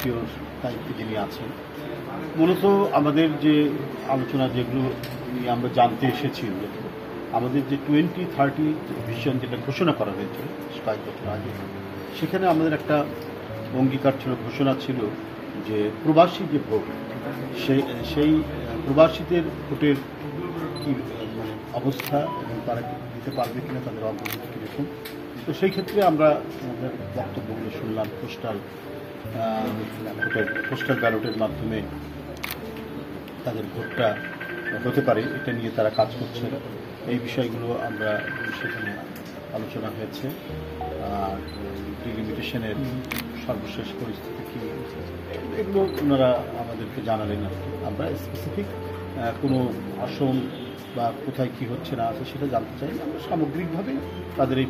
আরপিওর দায়িত্বে যিনি আছেন, মূলত আমাদের যে আলোচনা যেগুলো নিয়ে আমরা জানতে এসেছি, আমাদের যে 2030 ভিশন যেটা ঘোষণা করা হয়েছিল কয়েক বছর আগে, সেখানে আমাদের একটা অঙ্গীকার ছিল, ঘোষণা ছিল যে প্রবাসী যে ভোট, সেই প্রবাসীদের ভোটের কি মানে অবস্থা এবং তারা দিতে পারবে কিনা, তাদের অগ্রগতি কীরকম। তো সেই ক্ষেত্রে আমরা আমাদের বক্তব্যগুলো শুনলাম পোস্টাল ব্যালটের মাধ্যমে তাদের ভোটটা হতে পারে, এটা নিয়ে তারা কাজ করছে। এই বিষয়গুলো আমরা সেখানে আলোচনা হয়েছে। আর ডিলিমিটেশনের সর্বশেষ পরিস্থিতি কী, এগুলো ওনারা আমাদেরকে জানালেন। আর কি আমরা স্পেসিফিক কোনো আসন বা কোথায় কী হচ্ছে না আছে সেটা জানতে চাই না, আমরা সামগ্রিকভাবে তাদের এই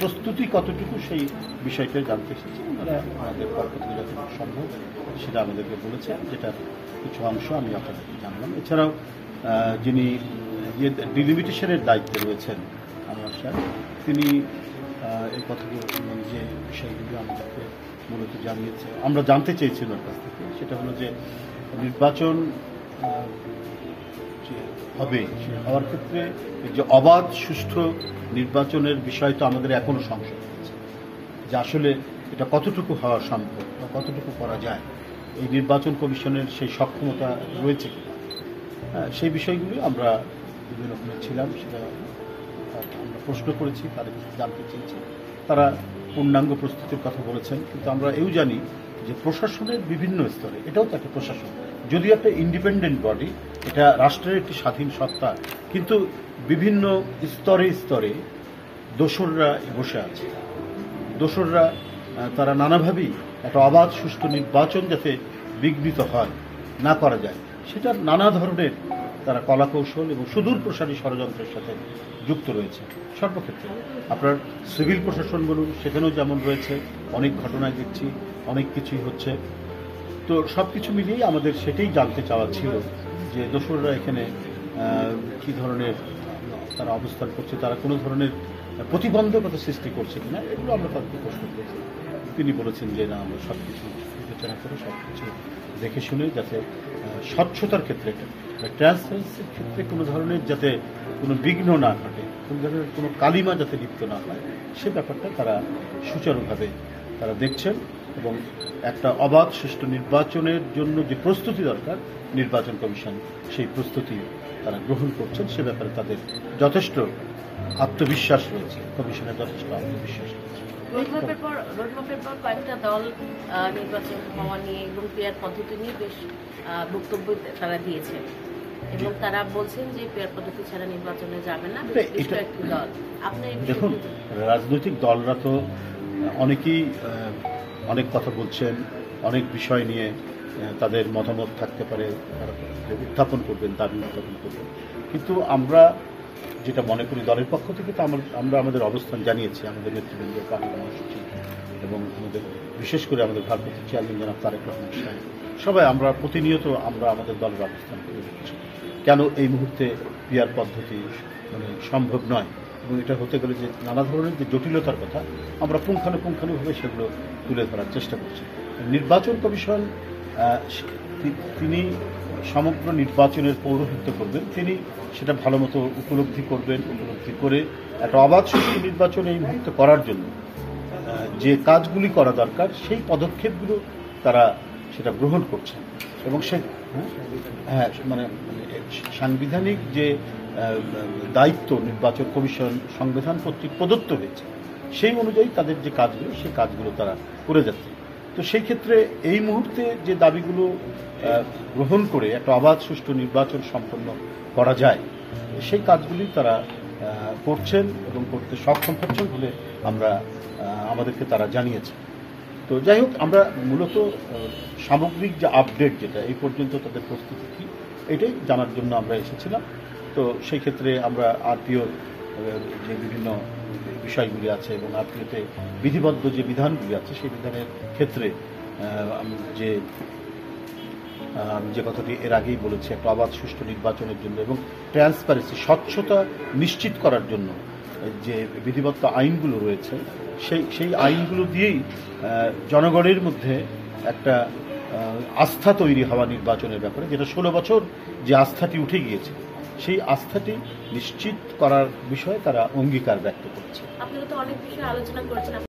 প্রস্তুতি কতটুকু সেই বিষয়টা জানতে এসেছি। ওনারা আমাদের পক্ষ থেকে যতটুকু সম্ভব সেটা আমাদেরকে বলেছেন, যেটা কিছু অংশ আমি আপনাদেরকে জানলাম। এছাড়াও যিনি ডিলিমিটেশনের দায়িত্বে রয়েছেন আনোয়ার সাহেব, তিনি এই কথাগুলো যে বিষয়গুলো আমাদেরকে মূলত জানিয়েছে, আমরা জানতে চেয়েছি ওনার কাছ থেকে, সেটা হলো যে নির্বাচন যে হবে, সে হওয়ার ক্ষেত্রে যে অবাধ সুষ্ঠু নির্বাচনের বিষয় তো আমাদের এখনও সংশয় রয়েছে, যে আসলে এটা কতটুকু হওয়া সম্ভব বা কতটুকু করা যায়, এই নির্বাচন কমিশনের সেই সক্ষমতা রয়েছে কিনা, সেই বিষয়গুলি আমরা বিভিন্ন রকমের ছিলাম, সেটা আমরা প্রশ্ন করেছি, তাদের জানতে চেয়েছি। তারা পূর্ণাঙ্গ প্রস্তুতির কথা বলেছেন, কিন্তু আমরা এও জানি যে প্রশাসনের বিভিন্ন স্তরে, এটাও তো একটা প্রশাসন, যদিও একটা ইন্ডিপেন্ডেন্ট বডি, এটা রাষ্ট্রের একটি স্বাধীন সত্তা, কিন্তু বিভিন্ন স্তরে স্তরে দোসররা বসে আছে। দোসররা তারা নানাভাবেই একটা অবাধ সুষ্ঠু নির্বাচন যাতে বিঘ্নিত হয়, না করা যায়, সেটার নানা ধরনের তারা কলাকৌশল এবং সুদূর প্রসারী ষড়যন্ত্রের সাথে যুক্ত রয়েছে সর্বক্ষেত্রে। আপনার সিভিল প্রশাসন বলুন, সেখানেও যেমন রয়েছে, অনেক ঘটনায় দেখছি অনেক কিছুই হচ্ছে। তো সব কিছু মিলিয়েই আমাদের সেটাই জানতে চাওয়া ছিল যে দোসররা এখানে কী ধরনের তারা অবস্থান করছে, তারা কোনো ধরনের প্রতিবন্ধকতা সৃষ্টি করছে কিনা, এগুলো আমরা তাদেরকে প্রশ্ন করেছি। তিনি বলেছেন যে না, আমরা সব কিছু বিবেচনা করে সব কিছু দেখে শুনে যাতে স্বচ্ছতার ক্ষেত্রে, ট্রান্সপারেন্সির ক্ষেত্রে কোনো ধরনের যাতে কোনো বিঘ্ন না ঘটে, কোনো ধরনের কোনো কালিমা যাতে লিপ্ত না হয়, সে ব্যাপারটা তারা সুচারুভাবে তারা দেখছেন। এবং একটা অবাধ সুষ্ঠু নির্বাচনের জন্য যে প্রস্তুতি দরকার নির্বাচন কমিশন সেই প্রস্তুতি তারা গ্রহণ করছেন, সে ব্যাপারে তাদের যথেষ্ট আত্মবিশ্বাস রয়েছে, কমিশনের যথেষ্ট আত্মবিশ্বাস রয়েছে। রোডম্যাপের পর কয়েকটা দল নির্বাচন হওয়া নিয়ে এবং পেয়ার পদ্ধতি নিয়ে বেশ বক্তব্য তারা দিয়েছে এবং তারা বলছেন যে পেয়ার পদ্ধতি ছাড়া নির্বাচনে যাবে না বেশ কয়েকটি দল। আপনি দেখুন, রাজনৈতিক দলরা তো অনেকেই অনেক কথা বলছেন, অনেক বিষয় নিয়ে তাদের মতামত থাকতে পারে, তারা উত্থাপন করবেন, দাবি উত্থাপন করবেন, কিন্তু আমরা যেটা মনে করি দলের পক্ষ থেকে তো আমরা আমাদের অবস্থান জানিয়েছি, আমাদের নেতৃবৃন্দ, পার্টি মহাসচিব এবং আমাদের বিশেষ করে আমাদের ভারপ্রাপ্ত চেয়ারম্যান জনাব তারেক রহমান সাহেব, সবাই আমরা প্রতিনিয়ত আমরা আমাদের দলের অবস্থান করে রেখেছি। কেন এই মুহূর্তে পিআর পদ্ধতি সম্ভব নয়, এবং এটা হতে গেলে যে নানা ধরনের যে জটিলতার কথা আমরা পুঙ্খানুপুঙ্খানুভাবে সেগুলো তুলে ধরার চেষ্টা করছি। নির্বাচন কমিশন তিনি সমগ্র নির্বাচনের পৌরোহিত্য করবেন, তিনি সেটা ভালো মতো উপলব্ধি করবেন, উপলব্ধি করে একটা অবাধ সুষ্ঠু নির্বাচন এই মুহূর্তে করার জন্য যে কাজগুলি করা দরকার সেই পদক্ষেপগুলো তারা সেটা গ্রহণ করছেন। এবং সে সাংবিধানিক যে দায়িত্ব নির্বাচন কমিশন সংবিধান কর্তৃক প্রদত্ত হয়েছে সেই অনুযায়ী তাদের যে কাজগুলো সেই কাজগুলো তারা করে যাচ্ছে। তো সেই ক্ষেত্রে এই মুহূর্তে যে দাবিগুলো গ্রহণ করে একটা অবাধ সুষ্ঠু নির্বাচন সম্পন্ন করা যায় সেই কাজগুলি তারা করছেন এবং করতে সক্ষম হচ্ছেন বলে আমাদেরকে তারা জানিয়েছে। তো যাই হোক, আমরা মূলত সামগ্রিক যে আপডেট যেটা এই পর্যন্ত তাদের প্রস্তুতি কী এটাই জানার জন্য আমরা এসেছিলাম। তো সেই ক্ষেত্রে আমরা আরপিওর যে বিভিন্ন বিষয়গুলি আছে এবং আরপিওতে বিধিবদ্ধ যে বিধানগুলি আছে সেই বিধানের ক্ষেত্রে যে কথাটি এর আগেই বলেছি, একটা অবাধ সুষ্ঠু নির্বাচনের জন্য এবং ট্রান্সপারেন্সি স্বচ্ছতা নিশ্চিত করার জন্য যে বিধিবদ্ধ আইনগুলো রয়েছে সেই আইনগুলো দিয়েই জনগণের মধ্যে একটা আস্থা তৈরি হওয়া নির্বাচনের ব্যাপারে, যেটা 16 বছর যে আস্থাটি উঠে গিয়েছে সেই আস্থাটি নিশ্চিত করার বিষয়ে তারা অঙ্গীকার ব্যক্ত করছে। আপনারা তো অনেক বিষয়ে আলোচনা করেছেন।